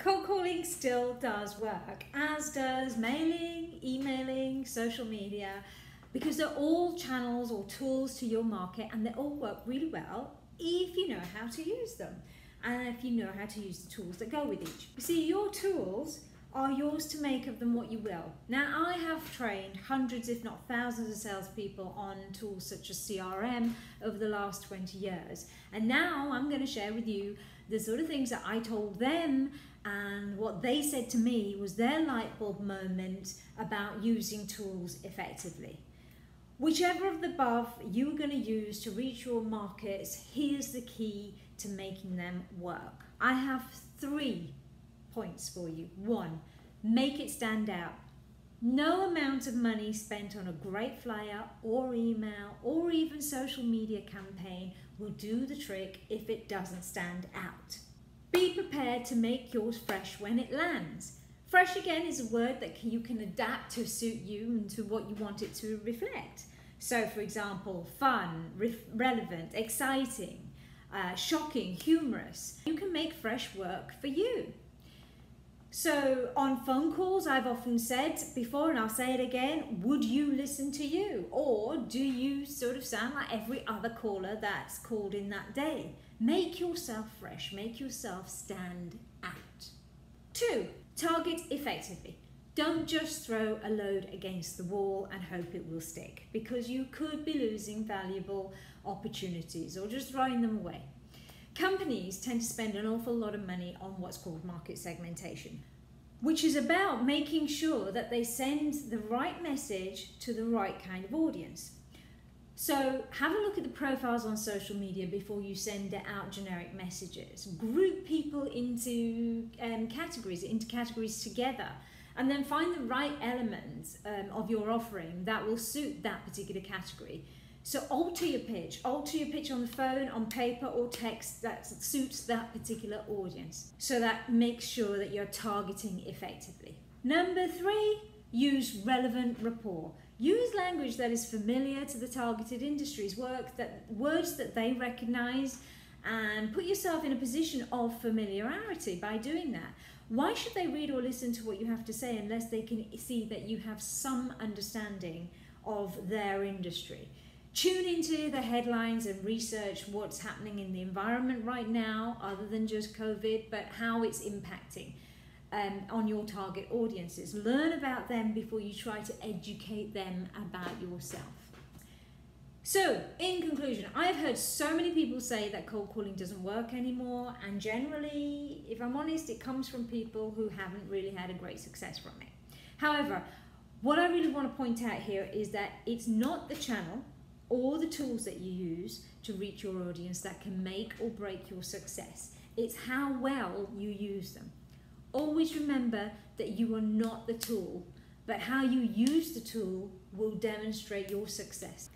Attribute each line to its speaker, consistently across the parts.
Speaker 1: Cold calling still does work, as does mailing, emailing, social media, because they're all channels or tools to your market, and they all work really well if you know how to use them and if you know how to use the tools that go with each. You see, your tools are yours to make of them what you will. Now, I have trained hundreds, if not thousands, of salespeople on tools such as CRM over the last 20 years. And now I'm going to share with you the sort of things that I told them, and what they said to me was their light bulb moment about using tools effectively. Whichever of the above you're going to use to reach your markets, here's the key to making them work. I have 3 points for you. 1, make it stand out. No amount of money spent on a great flyer or email or even social media campaign will do the trick if it doesn't stand out. Be prepared to make yours fresh when it lands. Fresh, again, is a word that you can adapt to suit you and to what you want it to reflect. So, for example, fun, relevant, exciting, shocking, humorous. You can make fresh work for you. So on phone calls, I've often said before, and I'll say it again, would you listen to you? Or do you sort of sound like every other caller that's called in that day? Make yourself fresh, make yourself stand out. 2, target effectively. Don't just throw a load against the wall and hope it will stick, because you could be losing valuable opportunities or just throwing them away. Companies tend to spend an awful lot of money on what's called market segmentation, which is about making sure that they send the right message to the right kind of audience. So have a look at the profiles on social media before you send out generic messages. Group people into categories together, and then find the right elements of your offering that will suit that particular category. So alter your pitch on the phone, on paper or text that suits that particular audience. So that makes sure that you're targeting effectively. Number 3, use relevant rapport. Use language that is familiar to the targeted industries, words that they recognize, and put yourself in a position of familiarity by doing that. Why should they read or listen to what you have to say unless they can see that you have some understanding of their industry? Tune into the headlines and research what's happening in the environment right now, other than just COVID, but how it's impacting on your target audiences. Learn about them before you try to educate them about yourself. So, in conclusion, I've heard so many people say that cold calling doesn't work anymore, and generally, if I'm honest, it comes from people who haven't really had a great success from it. However, what I really want to point out here is that it's not the channel or the tools that you use to reach your audience that can make or break your success. It's how well you use them. Always remember that you are not the tool, but how you use the tool will demonstrate your success.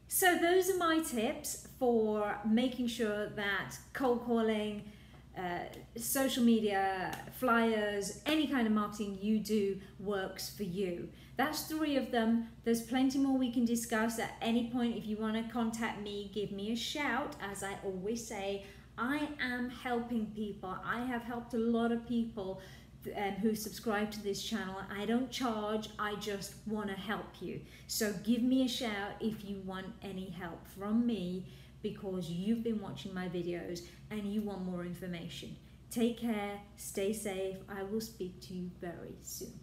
Speaker 1: So those are my tips for making sure that cold calling, social media, flyers, any kind of marketing you do works for you. That's 3 of them. There's plenty more we can discuss at any point. If you want to contact me, give me a shout. As I always say, I am helping people. I have helped a lot of people who subscribe to this channel. I don't charge, I just want to help you. So give me a shout if you want any help from me, because you've been watching my videos and you want more information. Take care, stay safe. I will speak to you very soon.